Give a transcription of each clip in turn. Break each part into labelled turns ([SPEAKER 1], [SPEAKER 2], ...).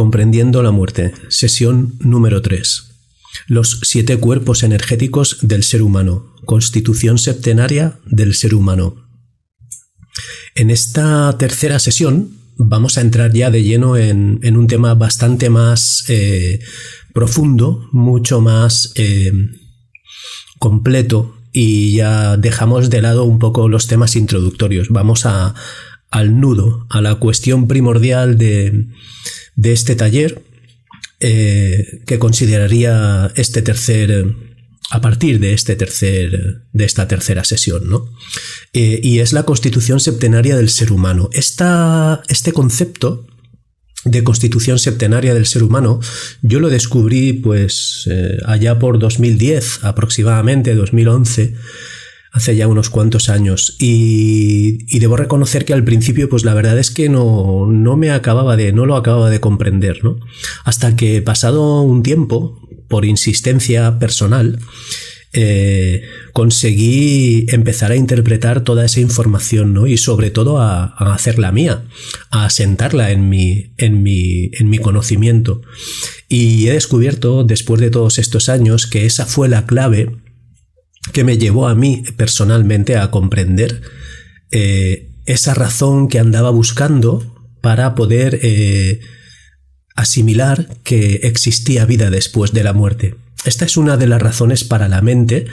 [SPEAKER 1] Comprendiendo la muerte, sesión número 3. Los 7 cuerpos energéticos del ser humano, constitución septenaria del ser humano. En esta tercera sesión vamos a entrar ya de lleno en un tema bastante más profundo, mucho más completo, y ya dejamos de lado un poco los temas introductorios. Vamos al nudo, a la cuestión primordial de este taller, que consideraría a partir de esta tercera sesión, ¿no? Y es la constitución septenaria del ser humano. Este concepto de constitución septenaria del ser humano yo lo descubrí pues allá por 2010, aproximadamente 2011, hace ya unos cuantos años, y debo reconocer que al principio pues la verdad es que no lo acababa de comprender, ¿no? Hasta que, pasado un tiempo, por insistencia personal, conseguí empezar a interpretar toda esa información, ¿no? Y sobre todo a hacerla mía, a asentarla en mi conocimiento. Y he descubierto, después de todos estos años, que esa fue la clave que me llevó a mí personalmente a comprender esa razón que andaba buscando para poder asimilar que existía vida después de la muerte. Esta es una de las razones para la mente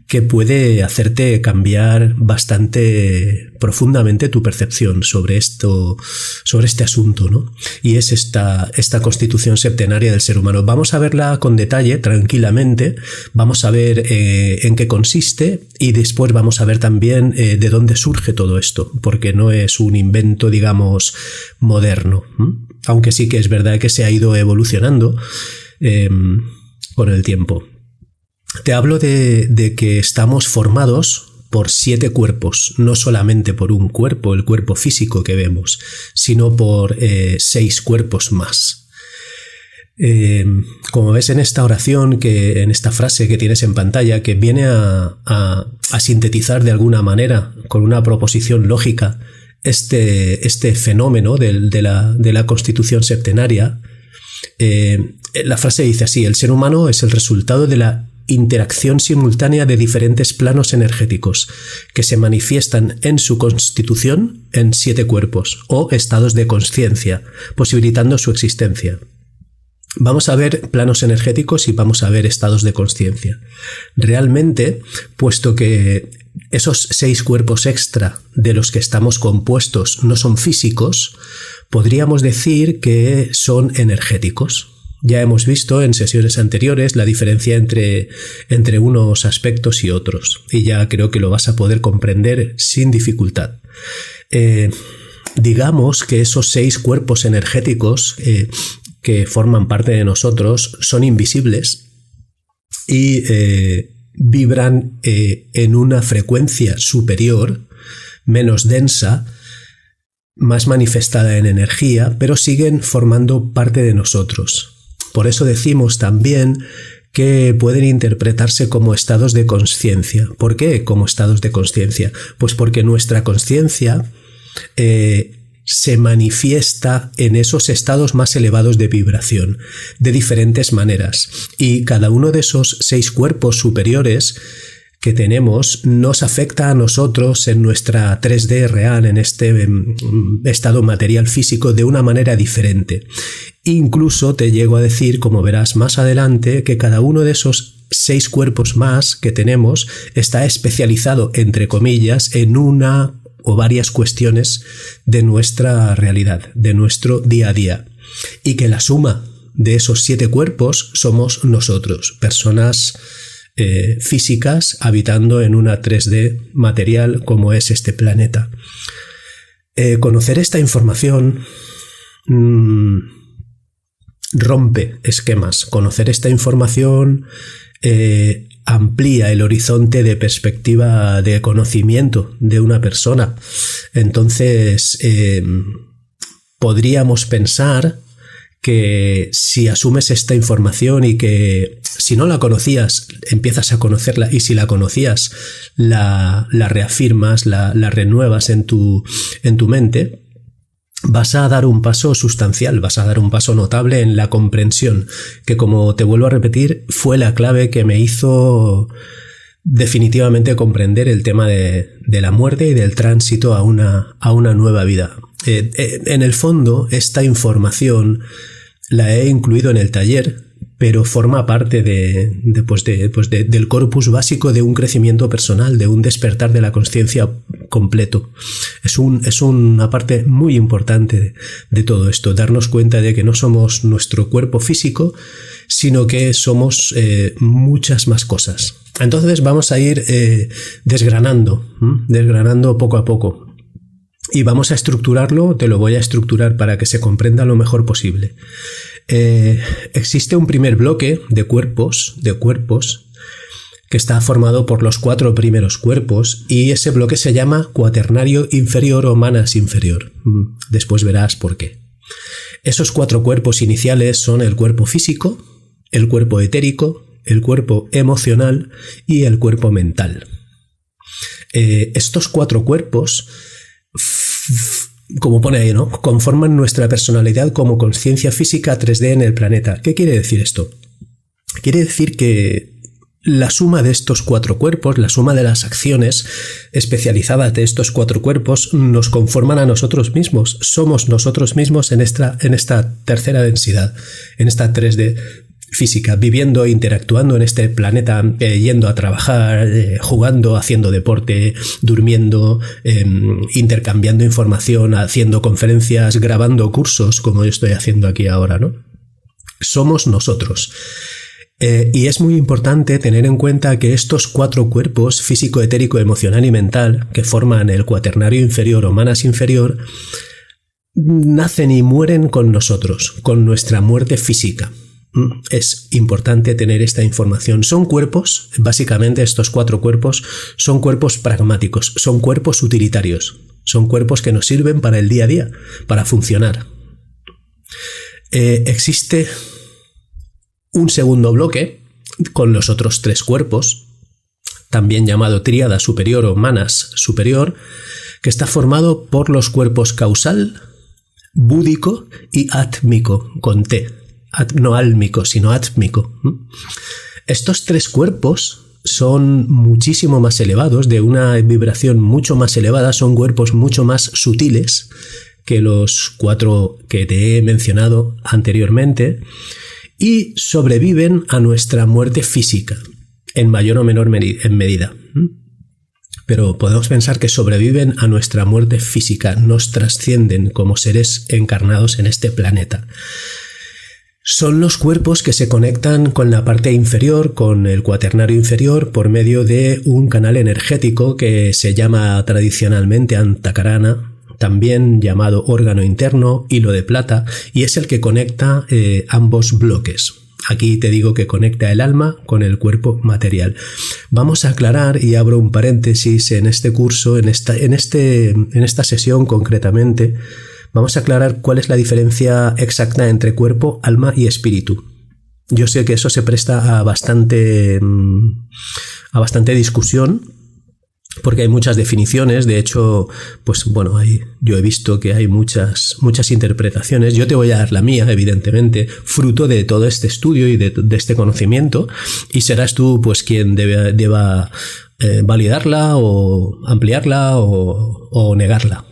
[SPEAKER 1] que puede hacerte cambiar bastante profundamente tu percepción sobre este asunto, ¿no? Y es esta constitución septenaria del ser humano. Vamos a verla con detalle, tranquilamente. Vamos a ver en qué consiste, y después vamos a ver también de dónde surge todo esto, porque no es un invento, digamos, moderno, aunque sí que es verdad que se ha ido evolucionando con el tiempo. Te hablo de que estamos formados por 7 cuerpos, no solamente por un cuerpo, el cuerpo físico que vemos, sino por 6 cuerpos más. Como ves en esta oración, en esta frase que tienes en pantalla, que viene a sintetizar de alguna manera, con una proposición lógica, este fenómeno de la constitución septenaria, la frase dice así: el ser humano es el resultado de la interacción simultánea de diferentes planos energéticos que se manifiestan en su constitución en 7 cuerpos o estados de consciencia, posibilitando su existencia. Vamos a ver planos energéticos y vamos a ver estados de consciencia. Realmente, puesto que esos 6 cuerpos extra de los que estamos compuestos no son físicos, podríamos decir que son energéticos. Ya hemos visto en sesiones anteriores la diferencia entre unos aspectos y otros, y ya creo que lo vas a poder comprender sin dificultad. Digamos que esos 6 cuerpos energéticos que forman parte de nosotros son invisibles y vibran en una frecuencia superior, menos densa, más manifestada en energía, pero siguen formando parte de nosotros. Por eso decimos también que pueden interpretarse como estados de consciencia. ¿Por qué como estados de consciencia? Pues porque nuestra consciencia se manifiesta en esos estados más elevados de vibración, de diferentes maneras. Y cada uno de esos 6 cuerpos superiores que tenemos nos afecta a nosotros en nuestra 3D real, en este estado material físico, de una manera diferente. Incluso te llego a decir, como verás más adelante, que cada uno de esos 6 cuerpos más que tenemos está especializado, entre comillas, en una o varias cuestiones de nuestra realidad, de nuestro día a día. Y que la suma de esos 7 cuerpos somos nosotros, personas físicas habitando en una 3D material como es este planeta. Conocer esta información rompe esquemas. Conocer esta información amplía el horizonte de perspectiva de conocimiento de una persona. Entonces, podríamos pensar que si asumes esta información y que si no la conocías, empiezas a conocerla, y si la conocías, la reafirmas, la renuevas en tu mente, vas a dar un paso sustancial, vas a dar un paso notable en la comprensión, que, como te vuelvo a repetir, fue la clave que me hizo definitivamente comprender el tema de la muerte y del tránsito a una nueva vida. En el fondo, esta información la he incluido en el taller, pero forma parte del corpus básico de un crecimiento personal, de un despertar de la consciencia completo. Es una parte muy importante de todo esto, darnos cuenta de que no somos nuestro cuerpo físico, sino que somos muchas más cosas. Entonces vamos a ir desgranando poco a poco. Y vamos a estructurarlo, te lo voy a estructurar para que se comprenda lo mejor posible. Existe un primer bloque de cuerpos que está formado por los 4 primeros cuerpos, y ese bloque se llama cuaternario inferior o manas inferior. Después verás por qué. Esos 4 cuerpos iniciales son el cuerpo físico, el cuerpo etérico, el cuerpo emocional y el cuerpo mental. Estos 4 cuerpos, como pone ahí, ¿no?, conforman nuestra personalidad como conciencia física 3D en el planeta. ¿Qué quiere decir esto? Quiere decir que la suma de estos 4 cuerpos, la suma de las acciones especializadas de estos 4 cuerpos, nos conforman a nosotros mismos. Somos nosotros mismos en esta tercera densidad, en esta 3D física, viviendo e interactuando en este planeta, yendo a trabajar, jugando, haciendo deporte, durmiendo, intercambiando información, haciendo conferencias, grabando cursos, como yo estoy haciendo aquí ahora, ¿no? Somos nosotros. Y es muy importante tener en cuenta que estos 4 cuerpos, físico, etérico, emocional y mental, que forman el cuaternario inferior o manas inferior, nacen y mueren con nosotros, con nuestra muerte física. Es importante tener esta información. Son cuerpos, básicamente estos 4 cuerpos son cuerpos pragmáticos, son cuerpos utilitarios, son cuerpos que nos sirven para el día a día, para funcionar. Existe un segundo bloque con los otros 3 cuerpos, también llamado tríada superior o manas superior, que está formado por los cuerpos causal, búdico y átmico, con T. No álmico, sino átmico. Estos 3 cuerpos son muchísimo más elevados, de una vibración mucho más elevada, son cuerpos mucho más sutiles que los 4 que te he mencionado anteriormente, y sobreviven a nuestra muerte física, en mayor o menor medida. Pero podemos pensar que sobreviven a nuestra muerte física, nos trascienden como seres encarnados en este planeta. Son los cuerpos que se conectan con la parte inferior, con el cuaternario inferior, por medio de un canal energético que se llama tradicionalmente antakarana, también llamado órgano interno, hilo de plata, y es el que conecta ambos bloques. Aquí te digo que conecta el alma con el cuerpo material. Vamos a aclarar, y abro un paréntesis en este curso, en esta sesión concretamente, vamos a aclarar cuál es la diferencia exacta entre cuerpo, alma y espíritu. Yo sé que eso se presta a bastante discusión, porque hay muchas definiciones. De hecho, pues bueno, yo he visto que hay muchas interpretaciones. Yo te voy a dar la mía, evidentemente, fruto de todo este estudio y de este conocimiento, y serás tú pues quien deba validarla o ampliarla o negarla.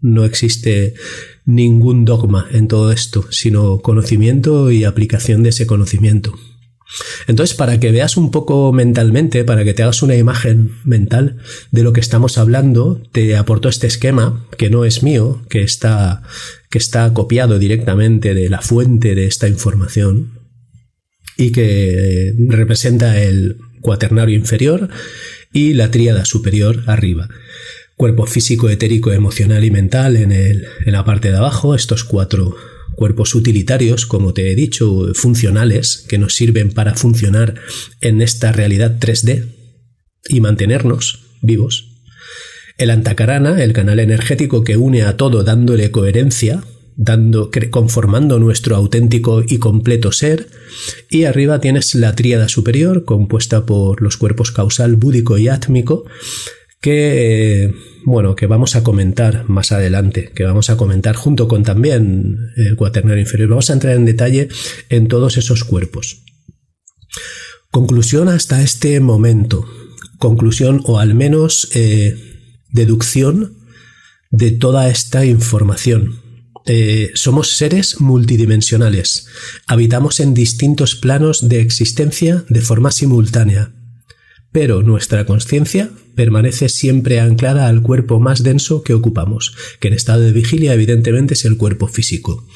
[SPEAKER 1] No existe ningún dogma en todo esto, sino conocimiento y aplicación de ese conocimiento. Entonces, para que veas un poco mentalmente, para que te hagas una imagen mental de lo que estamos hablando, te aporto este esquema, que no es mío, que está copiado directamente de la fuente de esta información, y que representa el cuaternario inferior y la tríada superior arriba. Cuerpo físico, etérico, emocional y mental en la parte de abajo, estos 4 cuerpos utilitarios, como te he dicho, funcionales, que nos sirven para funcionar en esta realidad 3D y mantenernos vivos. El antakarana, el canal energético que une a todo dándole coherencia, conformando nuestro auténtico y completo ser. Y arriba tienes la tríada superior, compuesta por los cuerpos causal, búdico y átmico, que vamos a comentar más adelante, que vamos a comentar junto con también el cuaternario inferior. Vamos a entrar en detalle en todos esos cuerpos. Conclusión hasta este momento. Conclusión o al menos deducción de toda esta información. Somos seres multidimensionales. Habitamos en distintos planos de existencia de forma simultánea. Pero nuestra consciencia permanece siempre anclada al cuerpo más denso que ocupamos, que en estado de vigilia evidentemente es el cuerpo físico.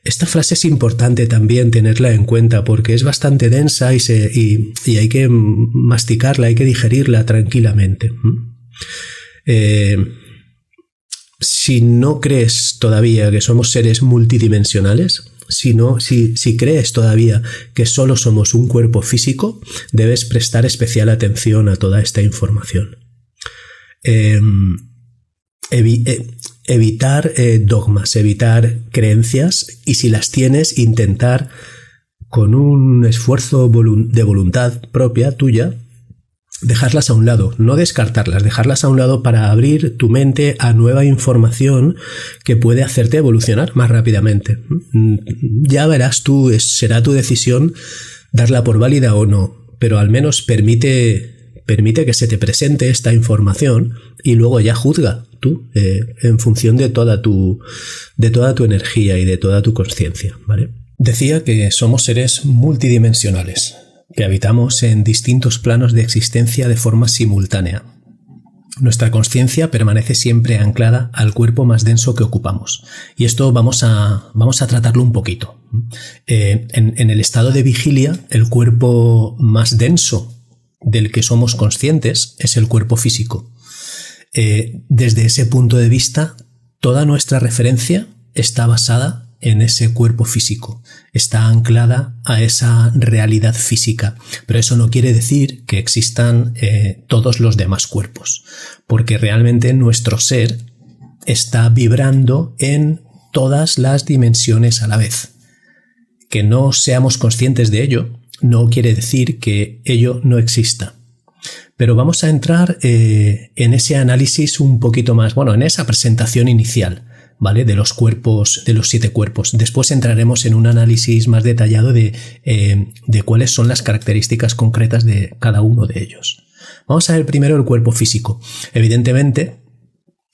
[SPEAKER 1] Esta frase es importante también tenerla en cuenta porque es bastante densa y hay que masticarla, hay que digerirla tranquilamente. Si no crees todavía que somos seres multidimensionales, si crees todavía que solo somos un cuerpo físico, debes prestar especial atención a toda esta información. Evitar dogmas, evitar creencias y si las tienes, intentar con un esfuerzo de voluntad propia tuya, dejarlas a un lado, no descartarlas, dejarlas a un lado para abrir tu mente a nueva información que puede hacerte evolucionar más rápidamente. Ya verás tú, será tu decisión darla por válida o no, pero al menos permite que se te presente esta información y luego ya juzga tú en función de toda tu energía y de toda tu consciencia, ¿vale? Decía que somos seres multidimensionales, que habitamos en distintos planos de existencia de forma simultánea. Nuestra consciencia permanece siempre anclada al cuerpo más denso que ocupamos. Y esto vamos a tratarlo un poquito. En el estado de vigilia, el cuerpo más denso del que somos conscientes es el cuerpo físico. Desde ese punto de vista, toda nuestra referencia está basada en ese cuerpo físico, está anclada a esa realidad física, pero eso no quiere decir que existan todos los demás cuerpos, porque realmente nuestro ser está vibrando en todas las dimensiones a la vez. Que no seamos conscientes de ello no quiere decir que ello no exista. Pero vamos a entrar en ese análisis un poquito más, en esa presentación inicial, ¿vale? De los cuerpos, de los 7 cuerpos. Después entraremos en un análisis más detallado de cuáles son las características concretas de cada uno de ellos. Vamos a ver primero el cuerpo físico. Evidentemente,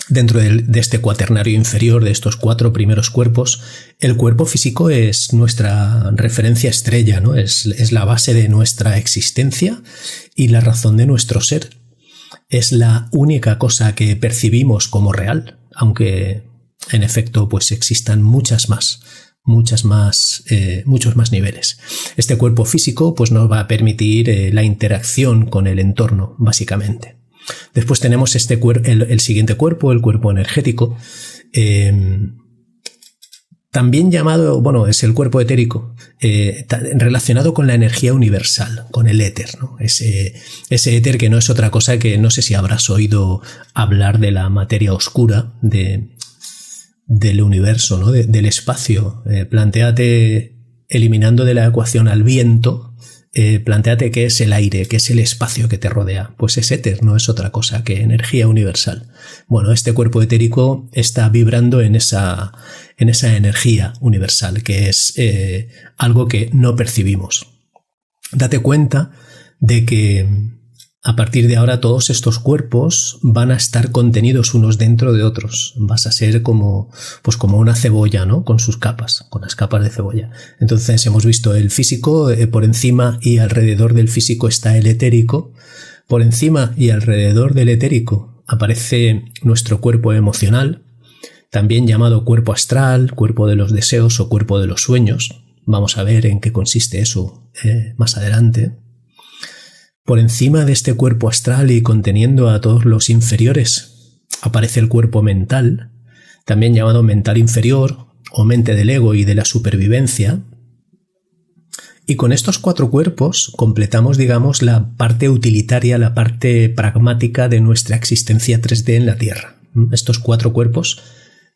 [SPEAKER 1] dentro de este cuaternario inferior, de estos 4 primeros cuerpos, el cuerpo físico es nuestra referencia estrella, ¿no? Es la base de nuestra existencia y la razón de nuestro ser. Es la única cosa que percibimos como real, aunque en efecto pues existan muchos más niveles. Este cuerpo físico pues nos va a permitir la interacción con el entorno, básicamente. Después tenemos el siguiente cuerpo, el cuerpo energético, también llamado, es el cuerpo etérico, relacionado con la energía universal, con el éter, ¿no? Ese éter que no es otra cosa que, no sé si habrás oído hablar de la materia oscura del universo, ¿no? Del espacio. Plantéate, eliminando de la ecuación al viento, plantéate qué es el aire, qué es el espacio que te rodea. Pues es éter, no es otra cosa que energía universal. Este cuerpo etérico está vibrando en esa energía universal, que es algo que no percibimos. Date cuenta de que a partir de ahora todos estos cuerpos van a estar contenidos unos dentro de otros. Vas a ser como una cebolla, ¿no? Con sus capas, con las capas de cebolla. Entonces hemos visto el físico, por encima y alrededor del físico está el etérico. Por encima y alrededor del etérico aparece nuestro cuerpo emocional, también llamado cuerpo astral, cuerpo de los deseos o cuerpo de los sueños. Vamos a ver en qué consiste eso más adelante. Por encima de este cuerpo astral y conteniendo a todos los inferiores aparece el cuerpo mental, también llamado mental inferior o mente del ego y de la supervivencia. Y con estos 4 cuerpos completamos, digamos, la parte utilitaria, la parte pragmática de nuestra existencia 3D en la Tierra. Estos 4 cuerpos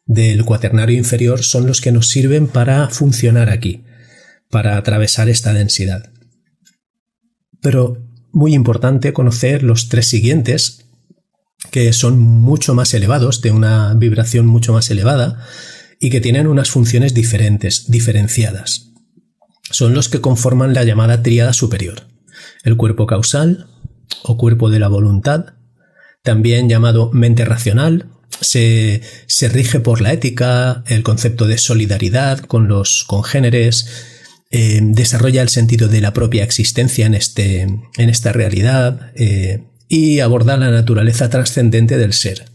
[SPEAKER 1] del cuaternario inferior son los que nos sirven para funcionar aquí, para atravesar esta densidad. Pero muy importante conocer los 3 siguientes, que son mucho más elevados, de una vibración mucho más elevada y que tienen unas funciones diferenciadas. Son los que conforman la llamada tríada superior. El cuerpo causal o cuerpo de la voluntad, también llamado mente racional, se rige por la ética, el concepto de solidaridad con los congéneres, desarrolla el sentido de la propia existencia en esta realidad y aborda la naturaleza trascendente del ser.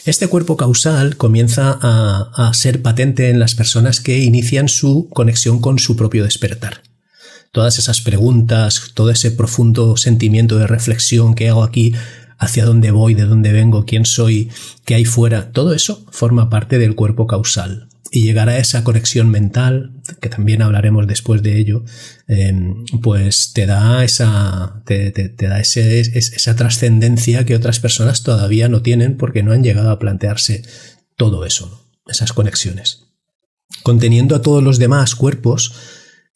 [SPEAKER 1] Este cuerpo causal comienza a ser patente en las personas que inician su conexión con su propio despertar. Todas esas preguntas, todo ese profundo sentimiento de reflexión que hago aquí, hacia dónde voy, de dónde vengo, quién soy, qué hay fuera, todo eso forma parte del cuerpo causal. Y llegar a esa conexión mental, que también hablaremos después de ello, pues te da esa trascendencia que otras personas todavía no tienen porque no han llegado a plantearse todo eso, ¿no? Esas conexiones. Conteniendo a todos los demás cuerpos,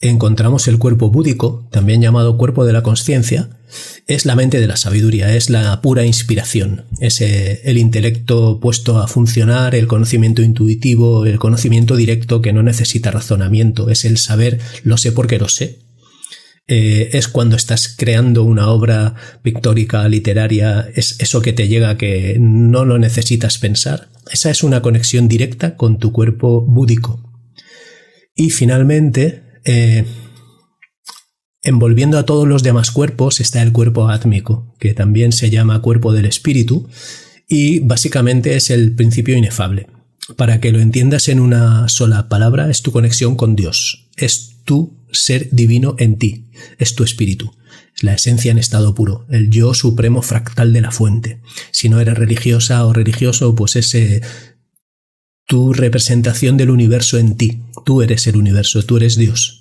[SPEAKER 1] encontramos el cuerpo búdico, también llamado cuerpo de la consciencia. Es la mente de la sabiduría, es la pura inspiración, es el intelecto puesto a funcionar, el conocimiento intuitivo, el conocimiento directo que no necesita razonamiento, es el saber, lo sé porque lo sé. Es cuando estás creando una obra pictórica, literaria, es eso que te llega que no lo necesitas pensar. Esa es una conexión directa con tu cuerpo búdico. Y finalmente, envolviendo a todos los demás cuerpos está el cuerpo átmico, que también se llama cuerpo del espíritu y básicamente es el principio inefable. Para que lo entiendas en una sola palabra, es tu conexión con Dios, es tu ser divino en ti, es tu espíritu, es la esencia en estado puro, el yo supremo fractal de la fuente. Si no eres religiosa o religioso, pues es tu representación del universo en ti, tú eres el universo, tú eres Dios.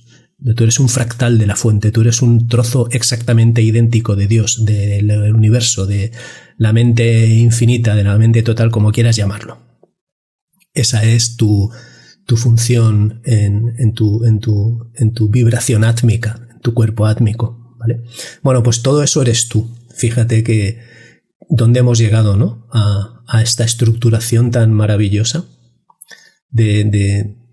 [SPEAKER 1] Tú eres un fractal de la fuente, tú eres un trozo exactamente idéntico de Dios, del universo, de la mente infinita, de la mente total, como quieras llamarlo. Esa es tu función en tu vibración átmica, en tu cuerpo átmico, ¿vale? Bueno, pues todo eso eres tú. Fíjate que dónde hemos llegado, ¿no? A esta estructuración tan maravillosa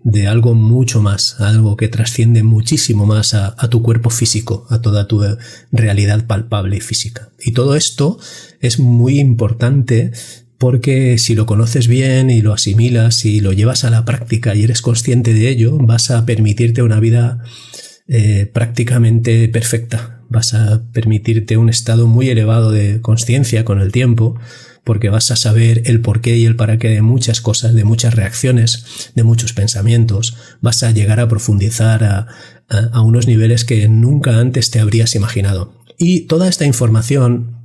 [SPEAKER 1] de algo mucho más, algo que trasciende muchísimo más a tu cuerpo físico, a toda tu realidad palpable y física. Y todo esto es muy importante porque si lo conoces bien y lo asimilas y lo llevas a la práctica y eres consciente de ello, vas a permitirte una vida prácticamente perfecta. Vas a permitirte un estado muy elevado de consciencia con el tiempo, porque vas a saber el porqué y el para qué de muchas cosas, de muchas reacciones, de muchos pensamientos. Vas a llegar a profundizar a unos niveles que nunca antes te habrías imaginado. Y toda esta información,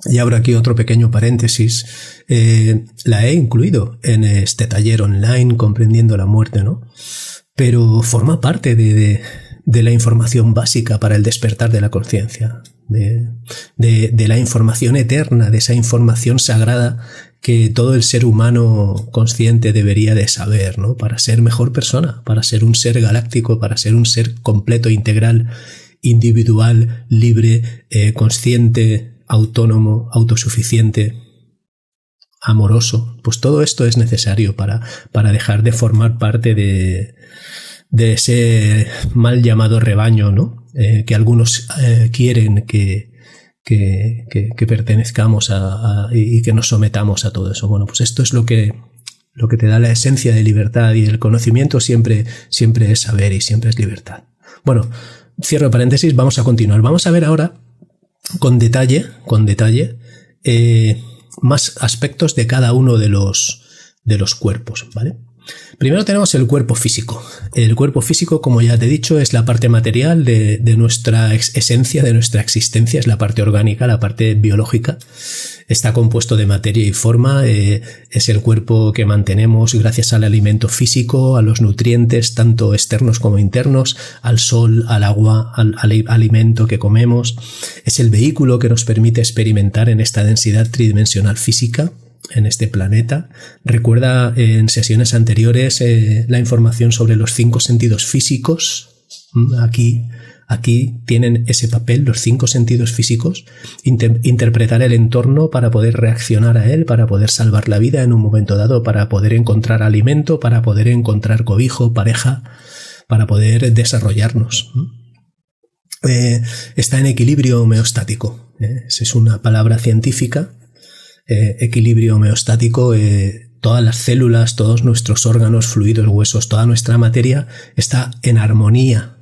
[SPEAKER 1] y abro aquí otro pequeño paréntesis, la he incluido en este taller online Comprendiendo la Muerte, ¿no? Pero forma parte de la información básica para el despertar de la conciencia. De la información eterna, de esa información sagrada que todo el ser humano consciente debería de saber, ¿no? Para ser mejor persona, para ser un ser galáctico, para ser un ser completo, integral, individual, libre, consciente, autónomo, autosuficiente, amoroso. Pues todo esto es necesario para dejar de formar parte de ese mal llamado rebaño, ¿no? Que algunos quieren que pertenezcamos y que nos sometamos a todo eso. Bueno, pues esto es lo que te da la esencia de libertad, y el conocimiento siempre es saber y siempre es libertad. Bueno, cierro paréntesis, vamos a continuar. Vamos a ver ahora con detalle más aspectos de cada uno de los cuerpos, ¿vale? Primero tenemos el cuerpo físico. El cuerpo físico, como ya te he dicho, es la parte material de nuestra esencia, de nuestra existencia, es la parte orgánica, la parte biológica. Está compuesto de materia y forma, es el cuerpo que mantenemos gracias al alimento físico, a los nutrientes, tanto externos como internos, al sol, al agua, al alimento que comemos. Es el vehículo que nos permite experimentar en esta densidad tridimensional física, en este planeta. Recuerda en sesiones anteriores la información sobre los 5 sentidos físicos. Aquí Aquí tienen ese papel los 5 sentidos físicos, interpretar el entorno para poder reaccionar a él, para poder salvar la vida en un momento dado, para poder encontrar alimento, para poder encontrar cobijo, pareja, para poder desarrollarnos. Está en equilibrio homeostático. Esa es una palabra científica. Equilibrio homeostático. Todas las células, todos nuestros órganos, fluidos, huesos, toda nuestra materia está en armonía.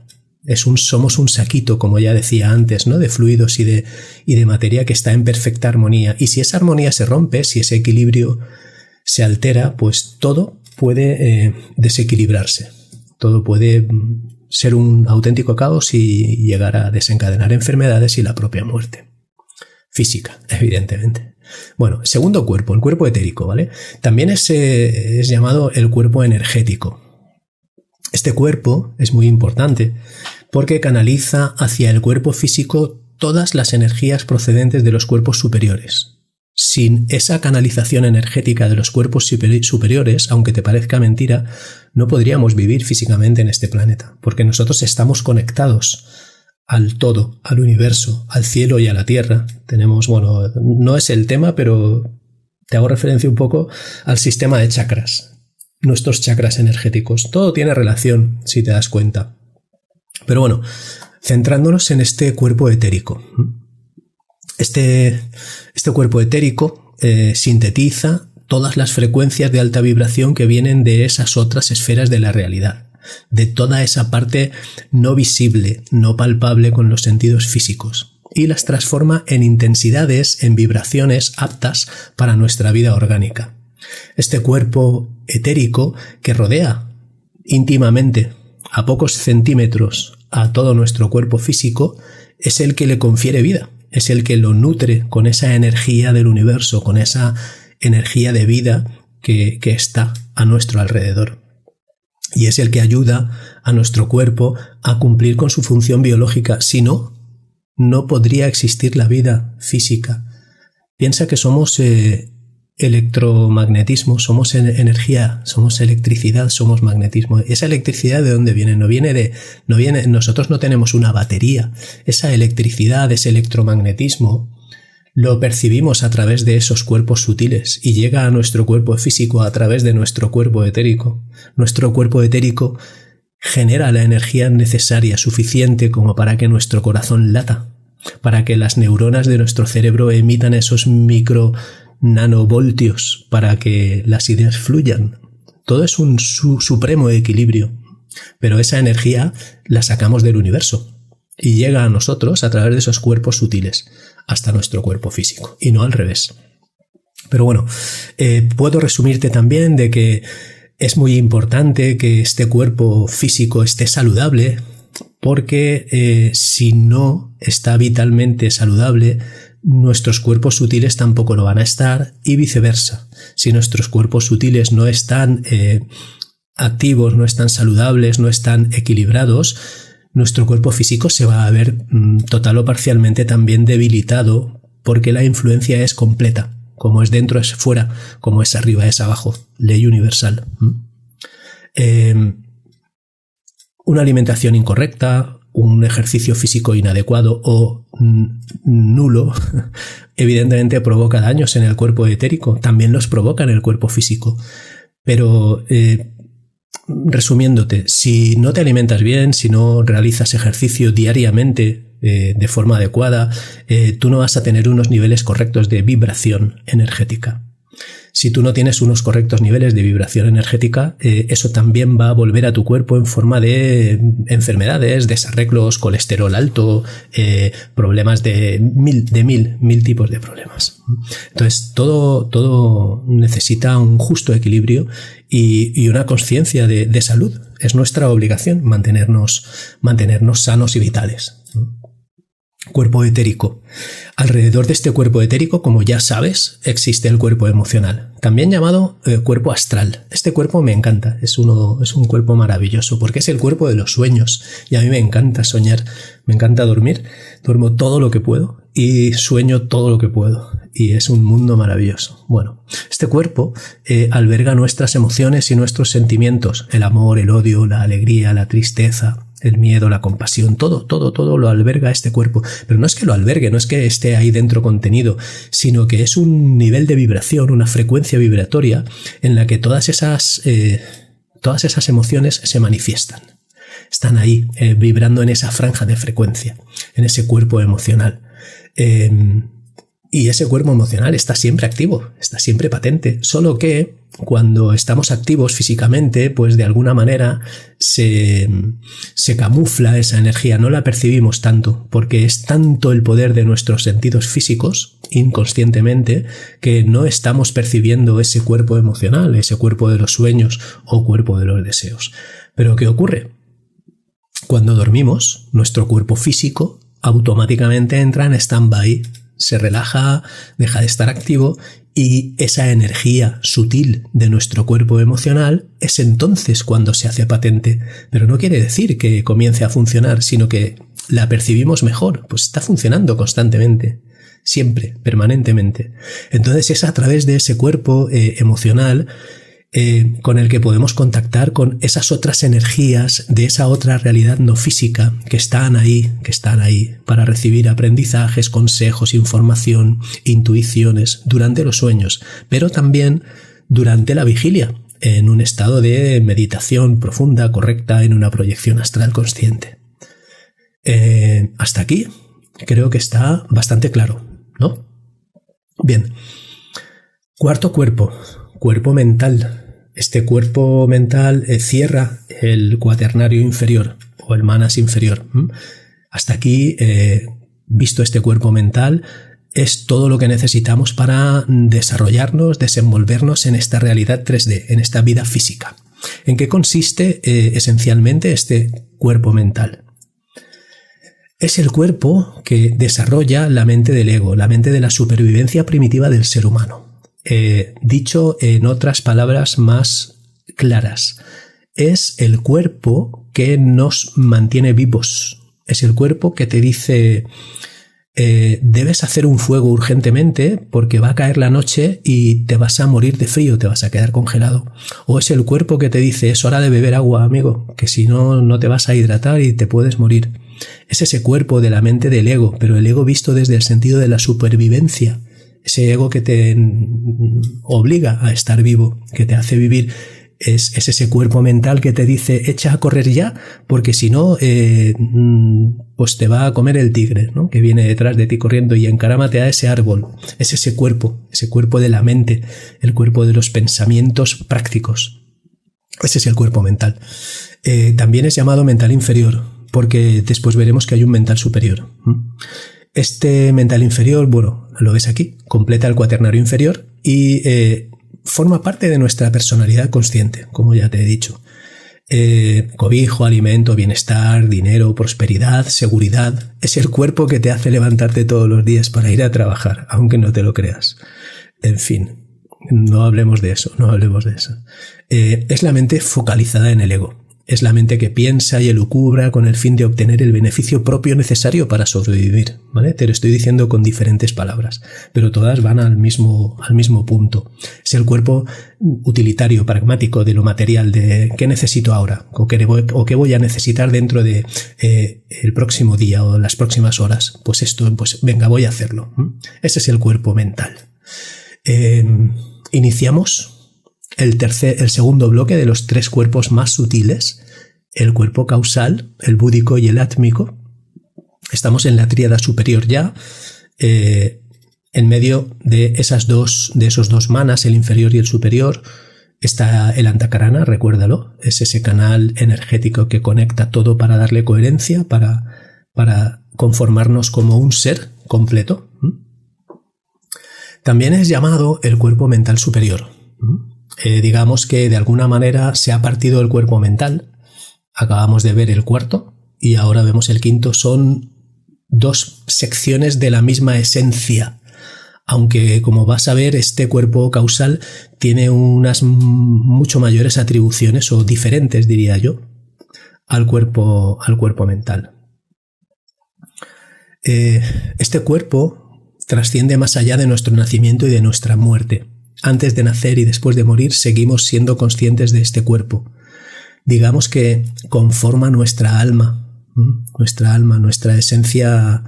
[SPEAKER 1] Somos un saquito, como ya decía antes, ¿no? De fluidos y de materia que está en perfecta armonía. Y si esa armonía se rompe, si ese equilibrio se altera, pues todo puede desequilibrarse. Todo puede ser un auténtico caos y llegar a desencadenar enfermedades y la propia muerte. Física, evidentemente. Bueno, segundo cuerpo, el cuerpo etérico, ¿vale? También es llamado el cuerpo energético. Este cuerpo es muy importante porque canaliza hacia el cuerpo físico todas las energías procedentes de los cuerpos superiores. Sin esa canalización energética de los cuerpos superiores, aunque te parezca mentira, no podríamos vivir físicamente en este planeta, porque nosotros estamos conectados al todo, al universo, al cielo y a la tierra. Tenemos, bueno, no es el tema, pero te hago referencia un poco al sistema de chakras. Nuestros chakras energéticos. Todo tiene relación, si te das cuenta. Pero bueno, centrándonos en este cuerpo etérico. Este cuerpo etérico sintetiza todas las frecuencias de alta vibración que vienen de esas otras esferas de la realidad, de toda esa parte no visible, no palpable con los sentidos físicos, y las transforma en intensidades, en vibraciones aptas para nuestra vida orgánica. Este cuerpo etérico que rodea íntimamente a pocos centímetros a todo nuestro cuerpo físico es el que le confiere vida, es el que lo nutre con esa energía del universo, con esa energía de vida que está a nuestro alrededor. Y es el que ayuda a nuestro cuerpo a cumplir con su función biológica. Si no, no podría existir la vida física. Piensa que somos electromagnetismo, somos energía, somos electricidad, somos magnetismo. ¿Esa electricidad de dónde viene? No viene, nosotros no tenemos una batería. Esa electricidad, ese electromagnetismo, lo percibimos a través de esos cuerpos sutiles y llega a nuestro cuerpo físico a través de nuestro cuerpo etérico. Nuestro cuerpo etérico genera la energía necesaria, suficiente como para que nuestro corazón lata, para que las neuronas de nuestro cerebro emitan esos nanovoltios para que las ideas fluyan. Todo es un supremo equilibrio, pero esa energía la sacamos del universo y llega a nosotros a través de esos cuerpos sutiles hasta nuestro cuerpo físico y no al revés. Pero bueno, puedo resumirte también de que es muy importante que este cuerpo físico esté saludable, porque si no está vitalmente saludable, nuestros cuerpos sutiles tampoco lo van a estar y viceversa. Si nuestros cuerpos sutiles no están activos, no están saludables, no están equilibrados, nuestro cuerpo físico se va a ver total o parcialmente también debilitado, porque la influencia es completa. Como es dentro es fuera, como es arriba es abajo. Ley universal. Una alimentación incorrecta, un ejercicio físico inadecuado o nulo, evidentemente provoca daños en el cuerpo etérico, también los provoca en el cuerpo físico. Pero resumiéndote, si no te alimentas bien, si no realizas ejercicio diariamente de forma adecuada, tú no vas a tener unos niveles correctos de vibración energética. Si tú no tienes unos correctos niveles de vibración energética, eso también va a volver a tu cuerpo en forma de enfermedades, desarreglos, colesterol alto, problemas de mil tipos de problemas. Entonces, todo necesita un justo equilibrio y una conciencia de salud. Es nuestra obligación mantenernos sanos y vitales. Cuerpo etérico. Alrededor de este cuerpo etérico, como ya sabes, existe el cuerpo emocional, también llamado cuerpo astral. Este cuerpo me encanta, es un cuerpo maravilloso, porque es el cuerpo de los sueños, y a mí me encanta soñar, me encanta dormir, duermo todo lo que puedo y sueño todo lo que puedo, y es un mundo maravilloso. Bueno, este cuerpo alberga nuestras emociones y nuestros sentimientos, el amor, el odio, la alegría, la tristeza, el miedo, la compasión, todo lo alberga este cuerpo. Pero no es que lo albergue, no es que esté ahí dentro contenido, sino que es un nivel de vibración, una frecuencia vibratoria en la que todas esas emociones se manifiestan. Están ahí, vibrando en esa franja de frecuencia, en ese cuerpo emocional. Y ese cuerpo emocional está siempre activo, está siempre patente, solo que cuando estamos activos físicamente, pues de alguna manera se camufla esa energía, no la percibimos tanto, porque es tanto el poder de nuestros sentidos físicos, inconscientemente, que no estamos percibiendo ese cuerpo emocional, ese cuerpo de los sueños o cuerpo de los deseos. Pero ¿qué ocurre? Cuando dormimos, nuestro cuerpo físico automáticamente entra en stand-by, se relaja, deja de estar activo, y esa energía sutil de nuestro cuerpo emocional es entonces cuando se hace patente. Pero no quiere decir que comience a funcionar, sino que la percibimos mejor, pues está funcionando constantemente, siempre, permanentemente. Entonces es a través de ese cuerpo emocional con el que podemos contactar con esas otras energías de esa otra realidad no física que están ahí para recibir aprendizajes, consejos, información, intuiciones durante los sueños, pero también durante la vigilia, en un estado de meditación profunda, correcta, en una proyección astral consciente. Hasta aquí creo que está bastante claro, ¿no? Bien. Cuarto cuerpo mental. Este cuerpo mental cierra el cuaternario inferior o el manas inferior. Hasta aquí, visto este cuerpo mental, es todo lo que necesitamos para desarrollarnos, desenvolvernos en esta realidad 3D, en esta vida física. ¿En qué consiste esencialmente este cuerpo mental? Es el cuerpo que desarrolla la mente del ego, la mente de la supervivencia primitiva del ser humano. Dicho en otras palabras más claras, es el cuerpo que nos mantiene vivos. Es el cuerpo que te dice debes hacer un fuego urgentemente porque va a caer la noche y te vas a morir de frío, te vas a quedar congelado. O es el cuerpo que te dice es hora de beber agua, amigo, que si no, no te vas a hidratar y te puedes morir. Es ese cuerpo de la mente del ego, pero el ego visto desde el sentido de la supervivencia. Ese ego que te obliga a estar vivo, que te hace vivir, es ese cuerpo mental que te dice echa a correr ya, porque si no, pues te va a comer el tigre, ¿no? Que viene detrás de ti corriendo, y encarámate a ese árbol. Es ese cuerpo de la mente, el cuerpo de los pensamientos prácticos. Ese es el cuerpo mental. También es llamado mental inferior, porque después veremos que hay un mental superior. Este mental inferior, bueno, lo ves aquí, completa el cuaternario inferior y forma parte de nuestra personalidad consciente, como ya te he dicho. Cobijo, alimento, bienestar, dinero, prosperidad, seguridad. Es el cuerpo que te hace levantarte todos los días para ir a trabajar, aunque no te lo creas. En fin, no hablemos de eso. Es la mente focalizada en el ego. Es la mente que piensa y elucubra con el fin de obtener el beneficio propio necesario para sobrevivir, ¿vale? Te lo estoy diciendo con diferentes palabras, pero todas van al mismo punto. Es el cuerpo utilitario, pragmático, de lo material, de qué necesito ahora o qué voy a necesitar dentro de el próximo día o las próximas horas. Pues esto, pues venga, voy a hacerlo. Ese es el cuerpo mental. Iniciamos el segundo bloque de los tres cuerpos más sutiles, el cuerpo causal, el búdico y el átmico. Estamos en la tríada superior ya, en medio de esos dos manas, el inferior y el superior, está el antakarana, recuérdalo, es ese canal energético que conecta todo para darle coherencia, para conformarnos como un ser completo. También es llamado el cuerpo mental superior. Digamos que de alguna manera se ha partido el cuerpo mental. Acabamos de ver el cuarto y ahora vemos el quinto. Son dos secciones de la misma esencia, aunque como vas a ver este cuerpo causal tiene unas mucho mayores atribuciones, o diferentes diría yo, al cuerpo mental. Este cuerpo trasciende más allá de nuestro nacimiento y de nuestra muerte. Antes de nacer y después de morir seguimos siendo conscientes de este cuerpo. digamos que conforma nuestra alma, nuestra esencia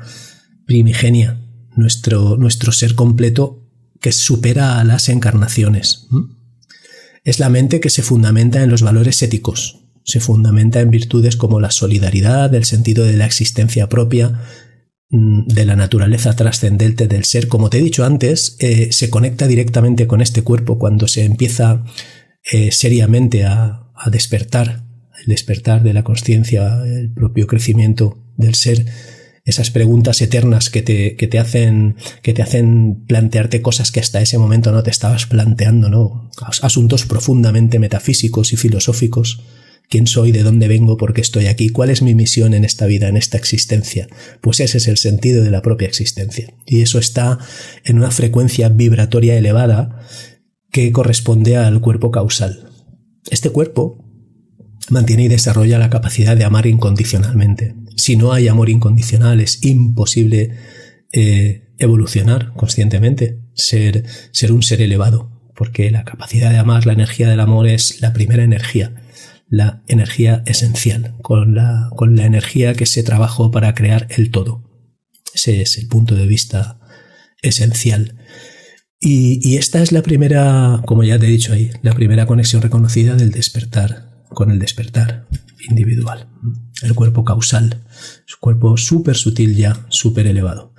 [SPEAKER 1] primigenia, nuestro ser completo que supera a las encarnaciones. Es la mente que se fundamenta en los valores éticos, se fundamenta en virtudes como la solidaridad, el sentido de la existencia propia, de la naturaleza trascendente del ser. Como te he dicho antes, se conecta directamente con este cuerpo cuando se empieza seriamente a despertar, el despertar de la consciencia, el propio crecimiento del ser. Esas preguntas eternas que te hacen plantearte cosas que hasta ese momento no te estabas planteando, ¿no? Asuntos profundamente metafísicos y filosóficos. ¿Quién soy? ¿De dónde vengo? ¿Por qué estoy aquí? ¿Cuál es mi misión en esta vida, en esta existencia? Pues ese es el sentido de la propia existencia. Y eso está en una frecuencia vibratoria elevada que corresponde al cuerpo causal. Este cuerpo mantiene y desarrolla la capacidad de amar incondicionalmente. Si no hay amor incondicional, es imposible evolucionar conscientemente, ser un ser elevado, porque la capacidad de amar, la energía del amor es la primera energía, la energía esencial, con la energía que se trabajó para crear el todo. Ese es el punto de vista esencial. Y esta es la primera, como ya te he dicho ahí, la primera conexión reconocida del despertar, con el despertar individual. El cuerpo causal, es un cuerpo súper sutil ya, súper elevado.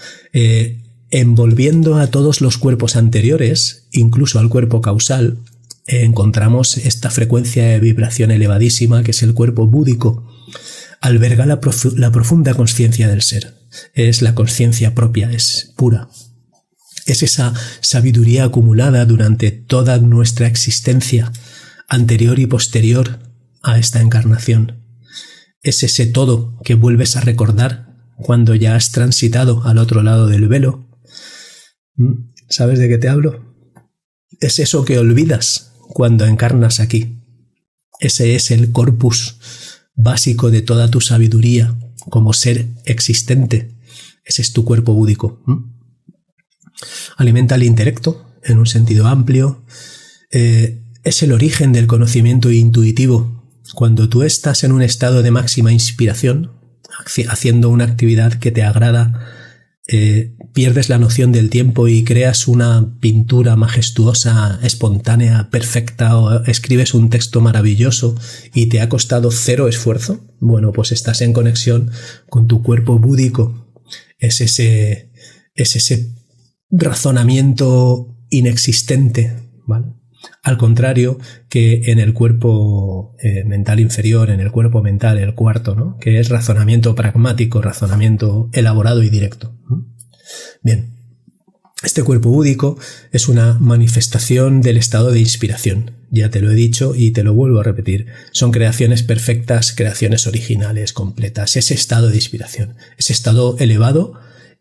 [SPEAKER 1] Envolviendo a todos los cuerpos anteriores, incluso al cuerpo causal, encontramos esta frecuencia de vibración elevadísima que es el cuerpo búdico. Alberga la profunda consciencia del ser. Es la consciencia propia, es pura. Es esa sabiduría acumulada durante toda nuestra existencia, anterior y posterior a esta encarnación. Es ese todo que vuelves a recordar cuando ya has transitado al otro lado del velo. ¿Sabes de qué te hablo? Es eso que olvidas cuando encarnas aquí. Ese es el corpus básico de toda tu sabiduría como ser existente. Ese es tu cuerpo búdico. Alimenta el intelecto en un sentido amplio. Es el origen del conocimiento intuitivo. Cuando tú estás en un estado de máxima inspiración, haciendo una actividad que te agrada, pierdes la noción del tiempo y creas una pintura majestuosa, espontánea, perfecta, o escribes un texto maravilloso y te ha costado cero esfuerzo, bueno, pues estás en conexión con tu cuerpo búdico. Es ese razonamiento inexistente, ¿vale? Al contrario que en el cuerpo mental inferior, en el cuerpo mental, el cuarto, ¿no? Que es razonamiento pragmático, razonamiento elaborado y directo. Bien, este cuerpo búdico es una manifestación del estado de inspiración. Ya te lo he dicho y te lo vuelvo a repetir. Son creaciones perfectas, creaciones originales, completas. Ese estado de inspiración, ese estado elevado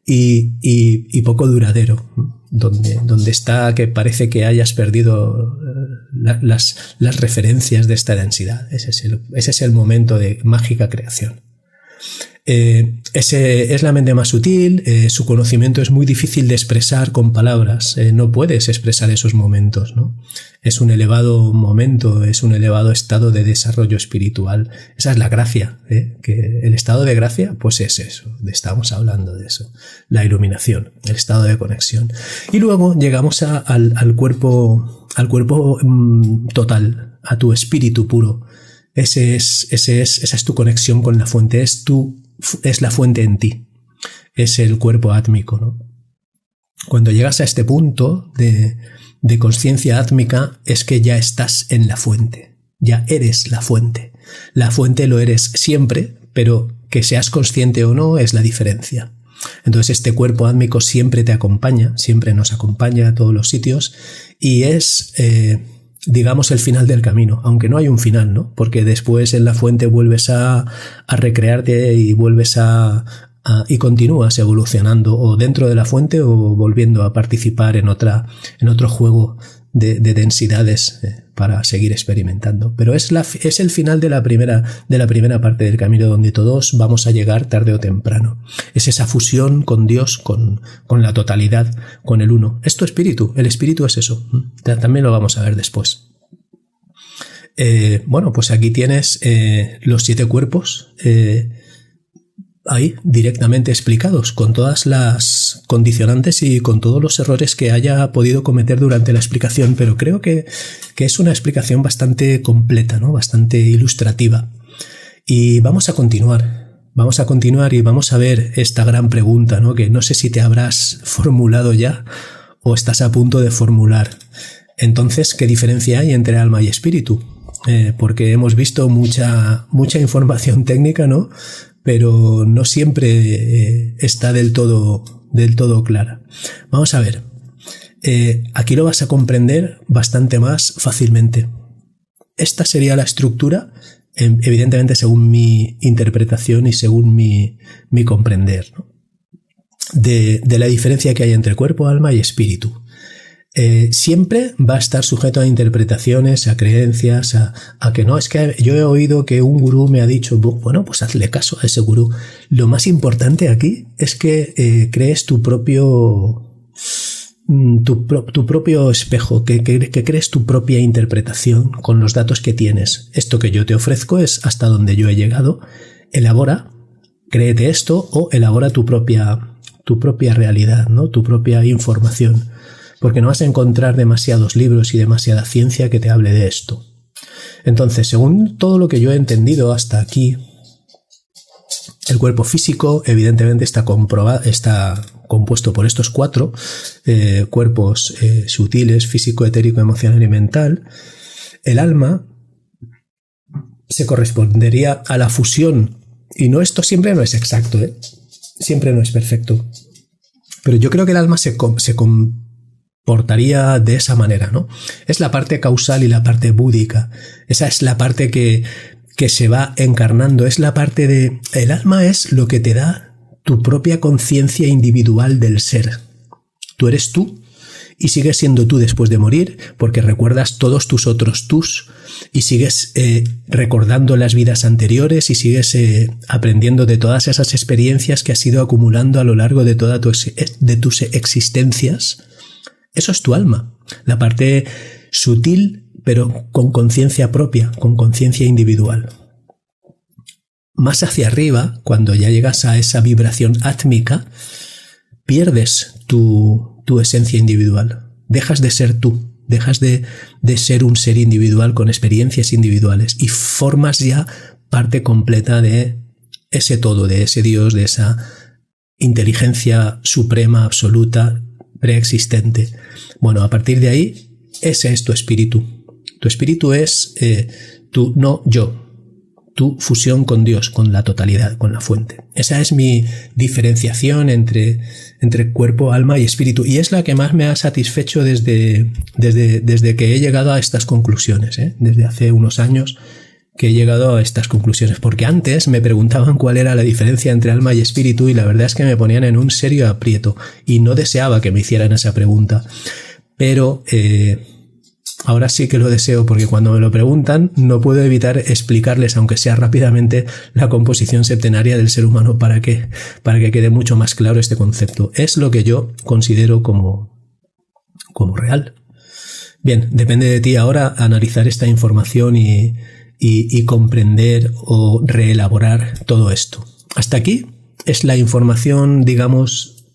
[SPEAKER 1] y poco duradero, donde está que parece que hayas perdido las referencias de esta densidad. Ese es el momento de mágica creación. Ese es la mente más sutil, su conocimiento es muy difícil de expresar con palabras, no puedes expresar esos momentos, ¿no? Es un elevado momento, es un elevado estado de desarrollo espiritual. Esa es la gracia, que el estado de gracia, pues es eso, estamos hablando de eso, la iluminación, el estado de conexión. Y luego llegamos al cuerpo total, a tu espíritu puro. Esa es tu conexión con la fuente, es la fuente en ti, es el cuerpo átmico, ¿no? Cuando llegas a este punto de consciencia átmica es que ya estás en la fuente, ya eres la fuente. La fuente lo eres siempre, pero que seas consciente o no es la diferencia. Entonces este cuerpo átmico siempre te acompaña, siempre nos acompaña a todos los sitios y es digamos el final del camino, aunque no hay un final, ¿no? Porque después en la fuente vuelves a recrearte y vuelves y continúas evolucionando o dentro de la fuente o volviendo a participar en otro juego de densidades para seguir experimentando. Pero es el final de la primera parte del camino donde todos vamos a llegar tarde o temprano. Es esa fusión con Dios, con la totalidad, con el uno. Es tu espíritu, el espíritu es eso. También lo vamos a ver después. Bueno, pues aquí tienes los 7 cuerpos ahí directamente explicados, con todas las condicionantes y con todos los errores que haya podido cometer durante la explicación, pero creo que es una explicación bastante completa, ¿no? Bastante ilustrativa. Y vamos a continuar y vamos a ver esta gran pregunta, ¿no? Que no sé si te habrás formulado ya o estás a punto de formular. Entonces, ¿qué diferencia hay entre alma y espíritu? Porque hemos visto mucha información técnica, ¿no? Pero no siempre está del todo clara. Vamos a ver. Aquí lo vas a comprender bastante más fácilmente. Esta sería la estructura, evidentemente según mi interpretación y según mi comprender, ¿no? de la diferencia que hay entre cuerpo, alma y espíritu. Siempre va a estar sujeto a interpretaciones, a creencias, a que no, es que yo he oído que un gurú me ha dicho, bueno, pues hazle caso a ese gurú. Lo más importante aquí es que crees tu propio espejo, que crees tu propia interpretación con los datos que tienes. Esto que yo te ofrezco es hasta donde yo he llegado. Elabora, créete esto o elabora tu propia realidad, ¿no? Tu propia información. Porque no vas a encontrar demasiados libros y demasiada ciencia que te hable de esto. Entonces, según todo lo que yo he entendido hasta aquí, el cuerpo físico evidentemente está compuesto por estos 4 cuerpos sutiles: físico, etérico, emocional y mental. El alma se correspondería a la fusión, y esto siempre no es exacto, siempre no es perfecto, pero yo creo que el alma se comportaría de esa manera, ¿no? Es la parte causal y la parte búdica. Esa es la parte que se va encarnando. Es la parte de... El alma es lo que te da tu propia conciencia individual del ser. Tú eres tú y sigues siendo tú después de morir, porque recuerdas todos tus otros tus y sigues recordando las vidas anteriores y sigues aprendiendo de todas esas experiencias que has ido acumulando a lo largo de todas tus existencias. Eso es tu alma, la parte sutil, pero con conciencia propia, con conciencia individual. Más hacia arriba, cuando ya llegas a esa vibración átmica, pierdes tu esencia individual. Dejas de ser tú, dejas de ser un ser individual con experiencias individuales y formas ya parte completa de ese todo, de ese Dios, de esa inteligencia suprema, absoluta, preexistente. Bueno, a partir de ahí, ese es tu espíritu. Tu espíritu es tu no yo, tu fusión con Dios, con la totalidad, con la fuente. Esa es mi diferenciación entre cuerpo, alma y espíritu, y es la que más me ha satisfecho desde que he llegado a estas conclusiones, desde hace unos años que he llegado a estas conclusiones, porque antes me preguntaban cuál era la diferencia entre alma y espíritu y la verdad es que me ponían en un serio aprieto y no deseaba que me hicieran esa pregunta, pero ahora sí que lo deseo, porque cuando me lo preguntan no puedo evitar explicarles, aunque sea rápidamente, la composición septenaria del ser humano para que quede mucho más claro este concepto. Es lo que yo considero como real. Bien, depende de ti ahora analizar esta información y comprender o reelaborar todo esto. Hasta aquí es la información, digamos,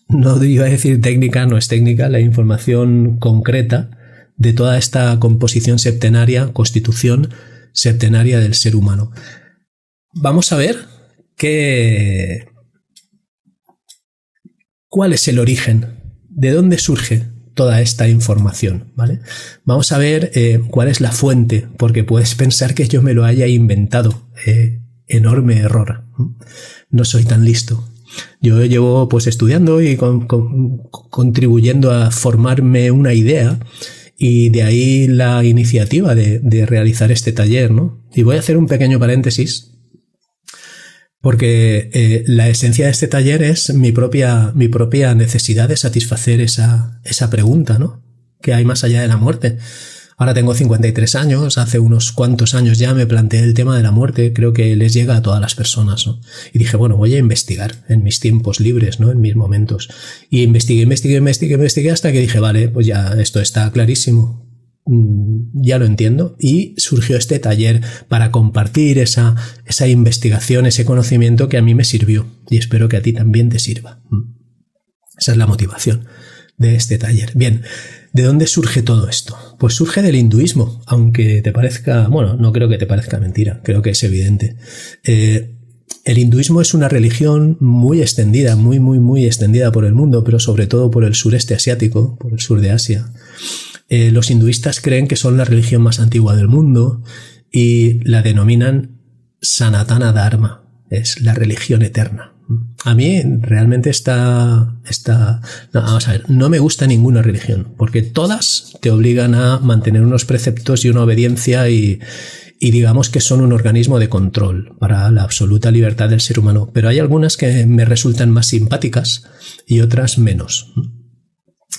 [SPEAKER 1] no iba a decir técnica, no es técnica, la información concreta de toda esta composición septenaria, constitución septenaria del ser humano. Vamos a ver cuál es el origen, de dónde surge toda esta información, ¿vale? Vamos a ver cuál es la fuente, porque puedes pensar que yo me lo haya inventado. Enorme error. No soy tan listo. Yo llevo pues estudiando y contribuyendo a formarme una idea, y de ahí la iniciativa de realizar este taller, ¿no? Y voy a hacer un pequeño paréntesis, porque la esencia de este taller es mi propia necesidad de satisfacer esa pregunta, ¿no? ¿Qué hay más allá de la muerte? Ahora tengo 53 años, hace unos cuantos años ya me planteé el tema de la muerte, creo que les llega a todas las personas, ¿no? Y dije, bueno, voy a investigar en mis tiempos libres, ¿no? En mis momentos. Y investigué hasta que dije, vale, pues ya esto está clarísimo. ya lo entiendo, y surgió este taller para compartir esa investigación, ese conocimiento que a mí me sirvió y espero que a ti también te sirva. Esa es la motivación de este taller. Bien, ¿de dónde surge todo esto? Pues surge del hinduismo, aunque te parezca, bueno, no creo que te parezca mentira, creo que es evidente. El hinduismo es una religión muy extendida, muy extendida por el mundo, pero sobre todo por el sureste asiático, por el sur de Asia. Los hinduistas creen que son la religión más antigua del mundo y la denominan Sanatana Dharma, es la religión eterna. A mí realmente vamos a ver, no me gusta ninguna religión, porque todas te obligan a mantener unos preceptos y una obediencia y digamos que son un organismo de control para la absoluta libertad del ser humano. Pero hay algunas que me resultan más simpáticas y otras menos.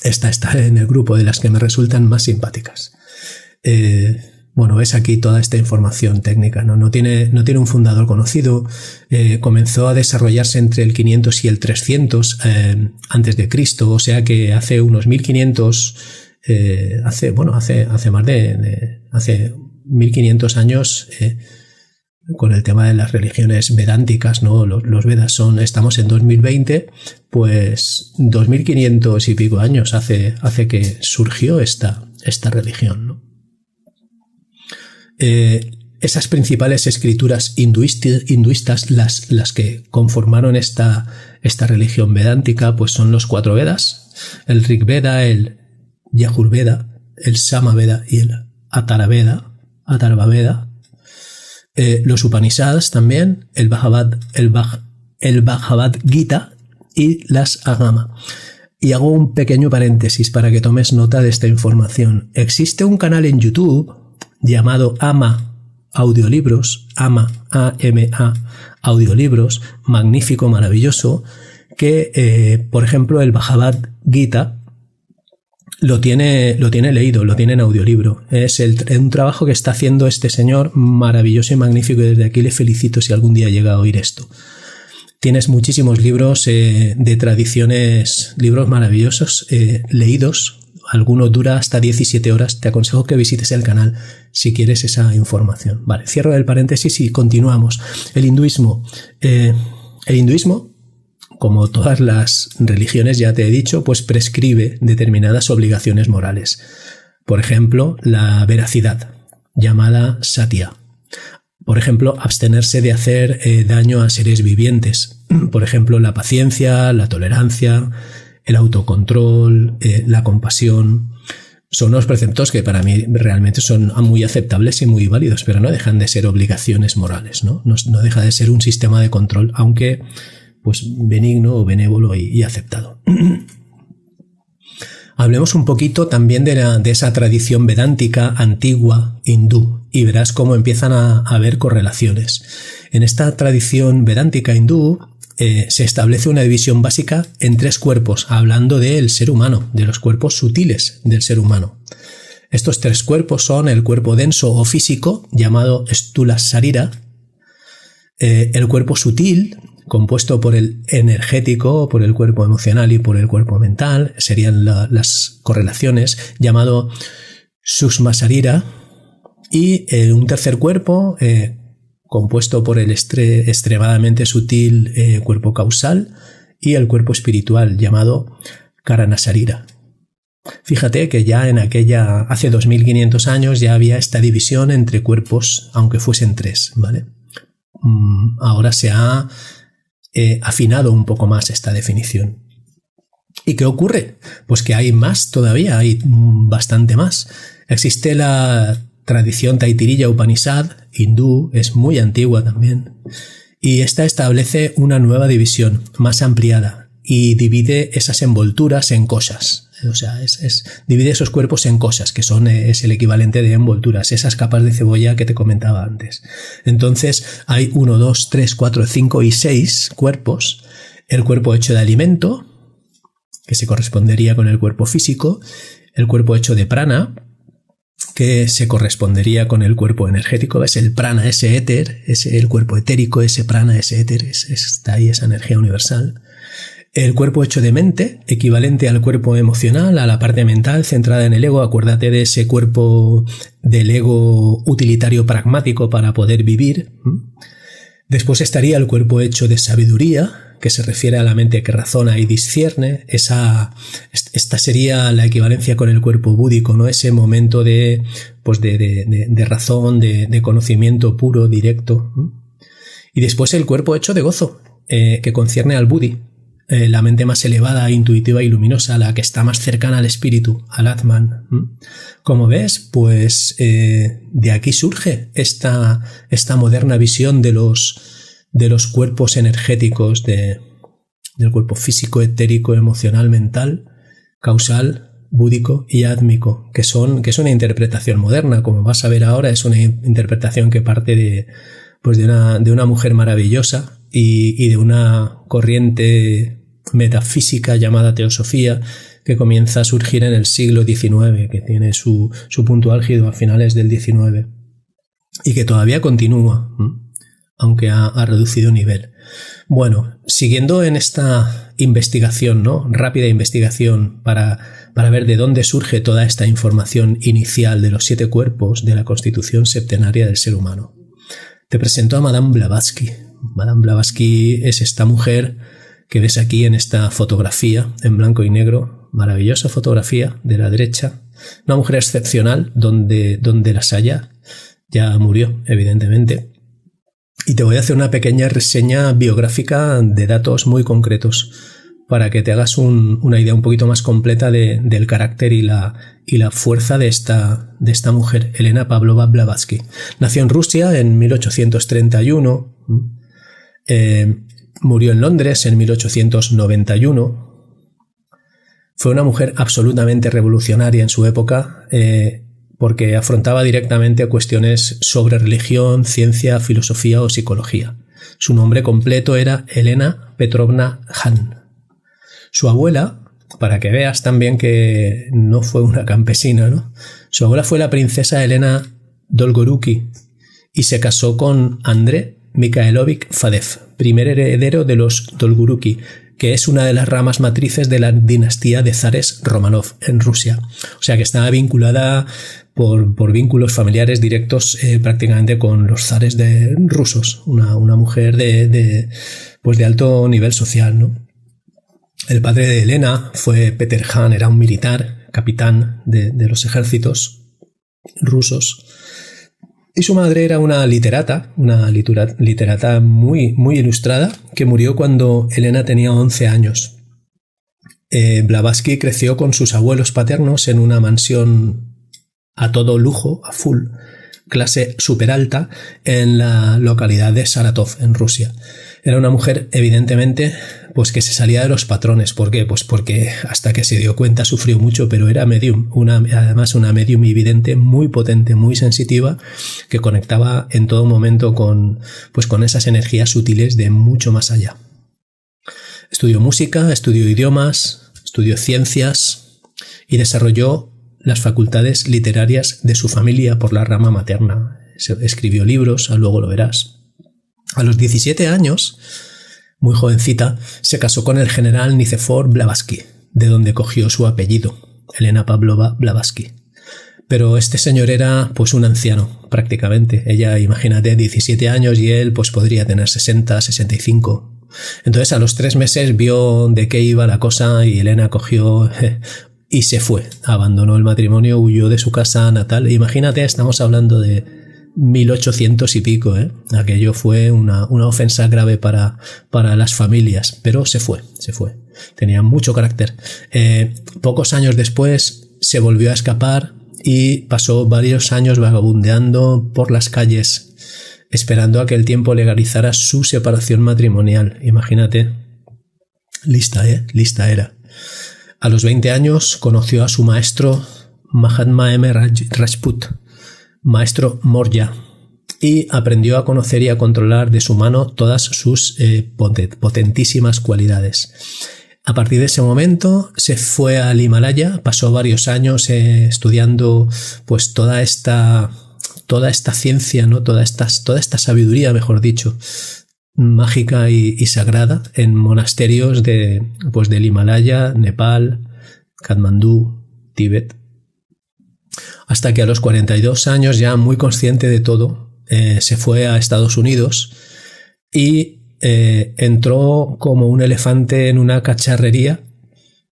[SPEAKER 1] Esta está en el grupo de las que me resultan más simpáticas. Bueno, ves aquí toda esta información técnica, ¿no? No tiene un fundador conocido. Comenzó a desarrollarse entre el 500 y el 300 antes de Cristo, o sea que hace unos 1500, hace 1500 años, con el tema de las religiones vedánticas, ¿no? Los Vedas estamos en 2020, pues 2500 y pico años hace que surgió esta religión, ¿no? Esas principales escrituras hinduistas, las que conformaron esta religión vedántica, pues son los 4 Vedas, el Rig Veda, el Yajurveda, el Samaveda y el Atharvaveda. Los Upanishads también, el Bhagavad Gita y las Agama. Y hago un pequeño paréntesis para que tomes nota de esta información. Existe un canal en YouTube llamado AMA Audiolibros, AMA Audiolibros, magnífico, maravilloso, que, por ejemplo, el Bhagavad Gita lo tiene leído, lo tiene en audiolibro. Es un trabajo que está haciendo este señor maravilloso y magnífico, y desde aquí le felicito si algún día llega a oír esto. Tienes muchísimos libros de tradiciones, libros maravillosos, leídos. Alguno dura hasta 17 horas. Te aconsejo que visites el canal si quieres esa información. Vale, cierro el paréntesis y continuamos. El hinduismo, como todas las religiones, ya te he dicho, pues prescribe determinadas obligaciones morales. Por ejemplo, la veracidad, llamada satya. Por ejemplo, abstenerse de hacer daño a seres vivientes. Por ejemplo, la paciencia, la tolerancia, el autocontrol, la compasión. Son unos preceptos que para mí realmente son muy aceptables y muy válidos, pero no dejan de ser obligaciones morales, ¿no? No deja de ser un sistema de control, aunque pues benigno o benévolo y aceptado. Hablemos un poquito también de esa tradición vedántica antigua hindú y verás cómo empiezan a haber correlaciones. En esta tradición vedántica hindú se establece una división básica en 3 cuerpos, hablando del ser humano, de los cuerpos sutiles del ser humano. Estos 3 cuerpos son el cuerpo denso o físico, llamado Stula Sarira, el cuerpo sutil, compuesto por el energético, por el cuerpo emocional y por el cuerpo mental, serían las correlaciones, llamado Sukshma Sarira, y un tercer cuerpo, compuesto por el extremadamente sutil cuerpo causal y el cuerpo espiritual, llamado Karana Sarira. Fíjate que ya hace 2500 años ya había esta división entre cuerpos, aunque fuesen 3, ¿vale? Ahora se ha afinado un poco más esta definición. ¿Y qué ocurre? Pues que hay más todavía, hay bastante más. Existe la tradición Taittiriya Upanishad hindú, es muy antigua también, y esta establece una nueva división más ampliada y divide esas envolturas en koshas. O sea, divide esos cuerpos en koshas, que es el equivalente de envolturas, esas capas de cebolla que te comentaba antes. Entonces hay 1, 2, 3, 4, 5 y 6 cuerpos. El cuerpo hecho de alimento, que se correspondería con el cuerpo físico, el cuerpo hecho de prana, que se correspondería con el cuerpo energético, es el prana, ese éter, el cuerpo etérico, ese prana, ese éter, está ahí esa energía universal. El cuerpo hecho de mente, equivalente al cuerpo emocional, a la parte mental centrada en el ego. Acuérdate de ese cuerpo del ego utilitario pragmático para poder vivir. Después estaría el cuerpo hecho de sabiduría, que se refiere a la mente que razona y discierne. Esta sería la equivalencia con el cuerpo búdico, ¿no? Ese momento de razón, de conocimiento puro, directo. Y después el cuerpo hecho de gozo, que concierne al Buddhi, la mente más elevada, intuitiva y luminosa, la que está más cercana al espíritu, al Atman. Como ves, pues de aquí surge esta moderna visión de los cuerpos energéticos, del cuerpo físico, etérico, emocional, mental, causal, búdico y átmico, que es una interpretación moderna. Como vas a ver ahora, es una interpretación que parte de una mujer maravillosa y de una corriente metafísica llamada teosofía, que comienza a surgir en el siglo XIX, que tiene su punto álgido a finales del XIX y que todavía continúa, aunque ha reducido nivel. Bueno, siguiendo en esta investigación, ¿no? Rápida investigación para ver de dónde surge toda esta información inicial de los 7 cuerpos de la constitución septenaria del ser humano. Te presento a Madame Blavatsky. Madame Blavatsky es esta mujer que ves aquí en esta fotografía en blanco y negro, maravillosa fotografía de la derecha. Una mujer excepcional donde las haya. Ya murió, evidentemente. Y te voy a hacer una pequeña reseña biográfica de datos muy concretos para que te hagas una idea un poquito más completa del carácter y la fuerza de esta mujer, Elena Pavlova Blavatsky. Nació en Rusia en 1831, murió en Londres en 1891. Fue una mujer absolutamente revolucionaria en su época, porque afrontaba directamente cuestiones sobre religión, ciencia, filosofía o psicología. Su nombre completo era Elena Petrovna Hahn. Su abuela, para que veas también que no fue una campesina, ¿no? Su abuela fue la princesa Elena Dolgoruki y se casó con André Mikhailovich Fadev, primer heredero de los Dolgoruki, que es una de las ramas matrices de la dinastía de zares Romanov en Rusia. O sea que estaba vinculada por vínculos familiares directos prácticamente con los zares rusos. Una mujer de alto nivel social, ¿no? El padre de Elena fue Peter Hahn, era un militar, capitán de los ejércitos rusos. Y su madre era una literata muy, muy ilustrada, que murió cuando Elena tenía 11 años. Blavatsky creció con sus abuelos paternos en una mansión a todo lujo, a full, clase súper alta, en la localidad de Saratov, en Rusia. Era una mujer, evidentemente, pues que se salía de los patrones. ¿Por qué? Pues porque hasta que se dio cuenta sufrió mucho, pero era medium, además una medium y vidente muy potente, muy sensitiva, que conectaba en todo momento con esas energías sutiles de mucho más allá. Estudió música, estudió idiomas, estudió ciencias y desarrolló las facultades literarias de su familia por la rama materna. Escribió libros, luego lo verás. A los 17 años, muy jovencita, se casó con el general Nicefor Blavatsky, de donde cogió su apellido, Elena Pavlova Blavatsky. Pero este señor era pues un anciano, prácticamente. Ella, imagínate, 17 años y él pues podría tener 60, 65. Entonces a los 3 meses vio de qué iba la cosa y Elena cogió y se fue. Abandonó el matrimonio, huyó de su casa natal. Imagínate, estamos hablando de 1800 y pico, ¿eh? Aquello fue una ofensa grave para las familias, pero se fue. Tenía mucho carácter. Pocos años después se volvió a escapar y pasó varios años vagabundeando por las calles, esperando a que el tiempo legalizara su separación matrimonial. Imagínate. Lista era. A los 20 años conoció a su maestro Mahatma M. Rajput, maestro Morya, y aprendió a conocer y a controlar de su mano todas sus potentísimas cualidades. A partir de ese momento se fue al Himalaya, pasó varios años estudiando pues toda esta ciencia, ¿no? toda esta sabiduría, mejor dicho, mágica y sagrada en monasterios del Himalaya, Nepal, Katmandú, Tíbet. Hasta que a los 42 años, ya muy consciente de todo, se fue a Estados Unidos y entró como un elefante en una cacharrería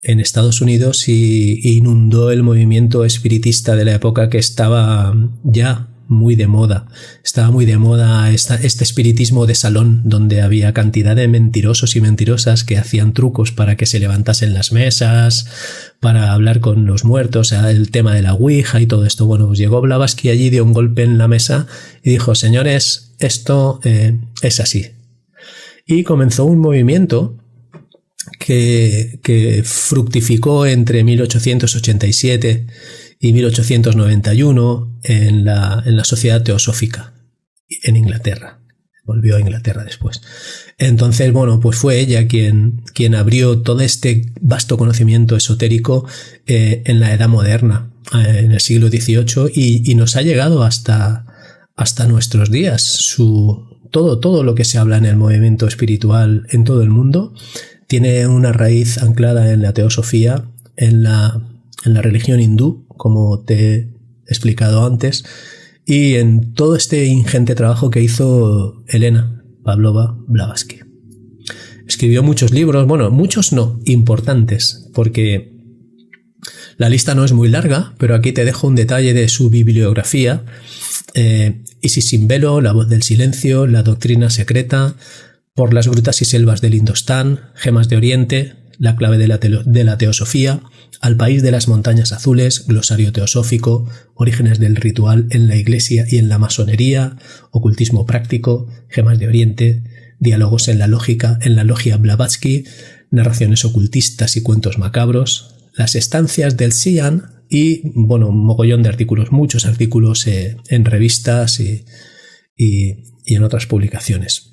[SPEAKER 1] en Estados Unidos y inundó el movimiento espiritista de la época, que estaba ya muy de moda. Estaba muy de moda este espiritismo de salón, donde había cantidad de mentirosos y mentirosas que hacían trucos para que se levantasen las mesas, para hablar con los muertos, el tema de la Ouija y todo esto. Bueno, pues llegó Blavatsky allí, dio un golpe en la mesa y dijo: señores, esto es así. Y comenzó un movimiento que fructificó entre 1887 y 1891 en la Sociedad Teosófica en Inglaterra. Volvió a Inglaterra después. Entonces, bueno, pues fue ella quien abrió todo este vasto conocimiento esotérico en la Edad Moderna, en el siglo XVIII, y nos ha llegado hasta nuestros días. Todo lo que se habla en el movimiento espiritual en todo el mundo tiene una raíz anclada en la teosofía, en la religión hindú, como te he explicado antes, y en todo este ingente trabajo que hizo Elena Pavlova Blavatsky. Escribió muchos libros, bueno, muchos no, importantes, porque la lista no es muy larga, pero aquí te dejo un detalle de su bibliografía. Isis sin velo, La voz del silencio, La doctrina secreta, Por las grutas y selvas del Indostán, Gemas de Oriente, La clave de la teosofía, Al país de las montañas azules, Glosario teosófico, Orígenes del ritual en la iglesia y en la masonería, Ocultismo práctico, Gemas de Oriente, Diálogos en la logia Blavatsky, Narraciones ocultistas y cuentos macabros, Las estancias del Xi'an y, bueno, un mogollón de artículos, muchos artículos en revistas y en otras publicaciones.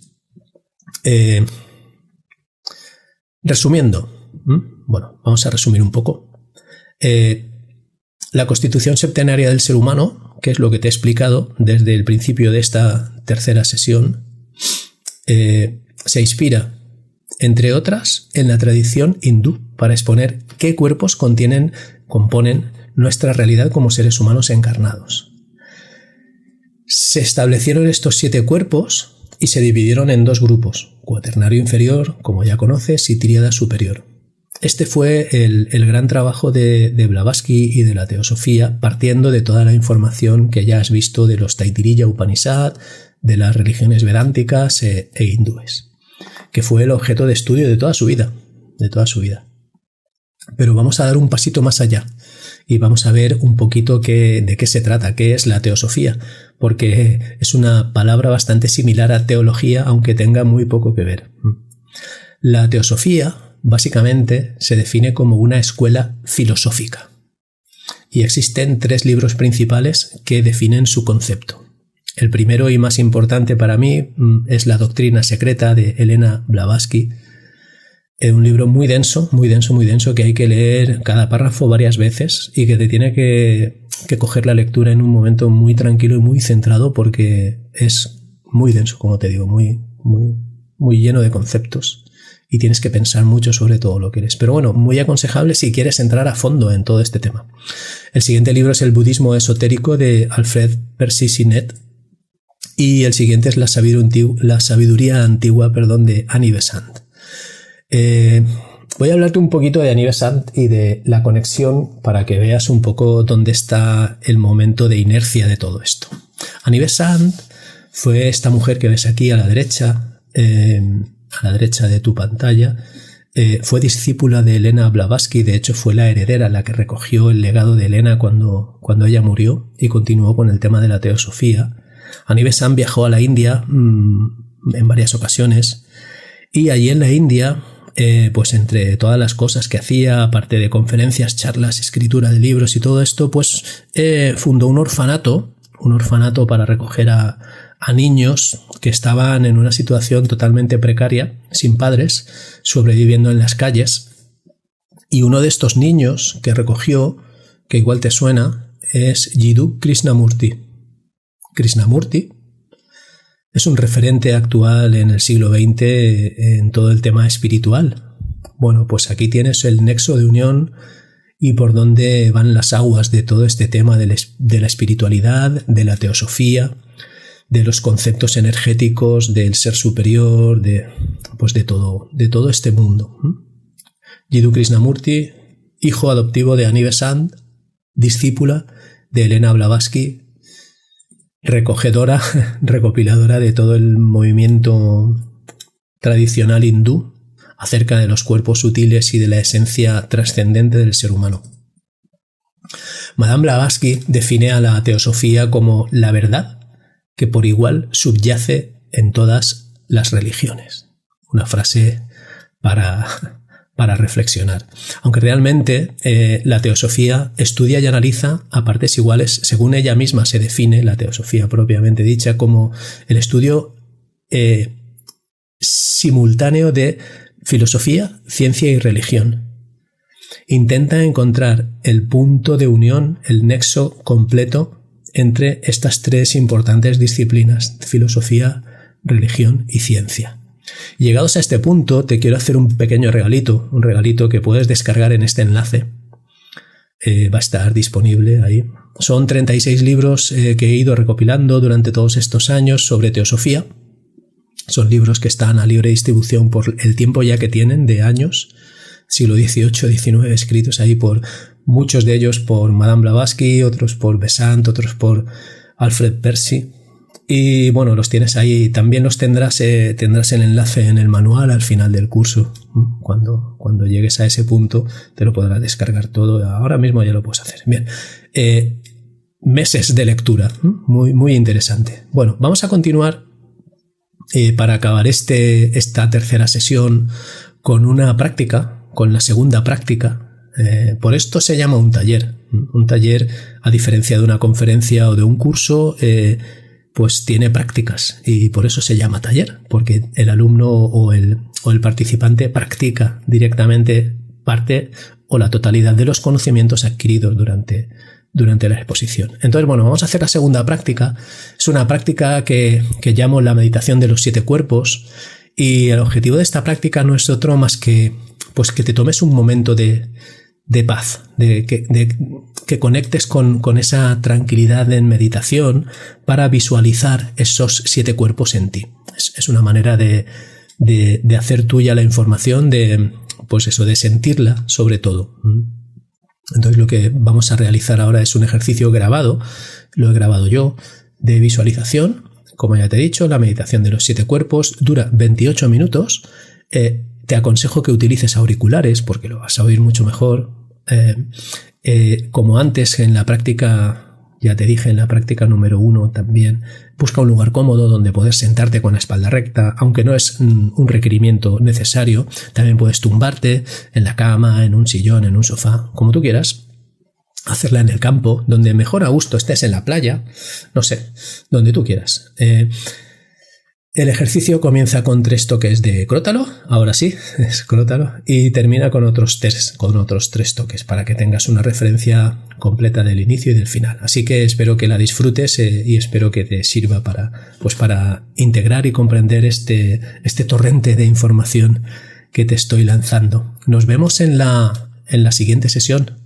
[SPEAKER 1] Resumiendo, bueno, vamos a resumir un poco. La constitución septenaria del ser humano, que es lo que te he explicado desde el principio de esta tercera sesión, se inspira, entre otras, en la tradición hindú para exponer qué cuerpos componen nuestra realidad como seres humanos encarnados. Se establecieron estos 7 cuerpos y se dividieron en 2 grupos: cuaternario inferior, como ya conoces, y tríada superior. Este fue el gran trabajo de Blavatsky y de la teosofía, partiendo de toda la información que ya has visto de los Taittiriya Upanishad, de las religiones vedánticas e hindúes, que fue el objeto de estudio de toda su vida. Pero vamos a dar un pasito más allá y vamos a ver un poquito de qué se trata, qué es la teosofía, porque es una palabra bastante similar a teología, aunque tenga muy poco que ver. La teosofía, básicamente, se define como una escuela filosófica, y existen 3 libros principales que definen su concepto. El primero y más importante para mí es La doctrina secreta, de Elena Blavatsky. Es un libro muy denso, que hay que leer cada párrafo varias veces y que te tiene que coger la lectura en un momento muy tranquilo y muy centrado, porque es muy denso, como te digo, muy lleno de conceptos, y tienes que pensar mucho sobre todo lo que eres. Pero bueno, muy aconsejable si quieres entrar a fondo en todo este tema. El siguiente libro es El budismo esotérico, de Alfred Percy Sinnett, y el siguiente es La sabiduría antigua, de Annie Besant. Voy a hablarte un poquito de Annie Besant y de la conexión para que veas un poco dónde está el momento de inercia de todo esto. Annie Besant fue esta mujer que ves aquí a la derecha de tu pantalla. Fue discípula de Elena Blavatsky, de hecho fue la heredera, la que recogió el legado de Elena cuando ella murió, y continuó con el tema de la teosofía. Annie Besant viajó a la India en varias ocasiones, y allí en la India, pues entre todas las cosas que hacía, aparte de conferencias, charlas, escritura de libros y todo esto, pues fundó un orfanato para recoger a niños que estaban en una situación totalmente precaria, sin padres, sobreviviendo en las calles. Y uno de estos niños que recogió, que igual te suena, es Jiddu Krishnamurti. Krishnamurti es un referente actual en el siglo XX en todo el tema espiritual. Bueno, pues aquí tienes el nexo de unión y por dónde van las aguas de todo este tema de la espiritualidad, de la teosofía, de los conceptos energéticos, del ser superior, de todo este mundo. Jiddu Krishnamurti, hijo adoptivo de Annie Besant, discípula de Elena Blavatsky, recopiladora de todo el movimiento tradicional hindú acerca de los cuerpos sutiles y de la esencia trascendente del ser humano. Madame Blavatsky define a la teosofía como la verdad que por igual subyace en todas las religiones. Una frase para reflexionar. Aunque realmente la teosofía estudia y analiza a partes iguales, según ella misma se define, la teosofía propiamente dicha, como el estudio simultáneo de filosofía, ciencia y religión. Intenta encontrar el punto de unión, el nexo completo entre estas tres importantes disciplinas: filosofía, religión y ciencia. Llegados a este punto, te quiero hacer un pequeño regalito, un regalito que puedes descargar en este enlace. Va a estar disponible ahí. Son 36 libros que he ido recopilando durante todos estos años sobre teosofía. Son libros que están a libre distribución por el tiempo ya que tienen de años, siglo XVIII, XIX, escritos ahí por muchos de ellos por Madame Blavatsky, otros por Besant, otros por Alfred Percy. Y bueno, los tienes ahí. También los tendrás el enlace en el manual al final del curso. Cuando llegues a ese punto te lo podrás descargar todo. Ahora mismo ya lo puedes hacer. Bien. Meses de lectura. Muy, muy interesante. Bueno, vamos a continuar para acabar esta tercera sesión con una práctica, con la segunda práctica. Por esto se llama un taller. Un taller, a diferencia de una conferencia o de un curso, pues tiene prácticas y por eso se llama taller, porque el alumno o el participante practica directamente parte o la totalidad de los conocimientos adquiridos durante la exposición. Entonces, bueno, vamos a hacer la segunda práctica. Es una práctica que llamo la meditación de los 7 cuerpos, y el objetivo de esta práctica no es otro más que pues que te tomes un momento de paz, que conectes con esa tranquilidad en meditación para visualizar esos 7 cuerpos en ti. Es una manera de hacer tuya la información, de sentirla sobre todo. Entonces lo que vamos a realizar ahora es un ejercicio grabado, lo he grabado yo, de visualización. Como ya te he dicho, la meditación de los 7 cuerpos dura 28 minutos. Te aconsejo que utilices auriculares porque lo vas a oír mucho mejor. Como antes en la práctica, ya te dije, en la práctica número 1 también, busca un lugar cómodo donde poder sentarte con la espalda recta, aunque no es un requerimiento necesario. También puedes tumbarte en la cama, en un sillón, en un sofá, como tú quieras. Hacerla en el campo, donde mejor a gusto estés, en la playa, no sé, donde tú quieras. El ejercicio comienza con 3 toques de crótalo, ahora sí, es crótalo, y termina con otros 3 toques para que tengas una referencia completa del inicio y del final. Así que espero que la disfrutes y espero que te sirva para integrar y comprender este torrente de información que te estoy lanzando. Nos vemos en la siguiente sesión.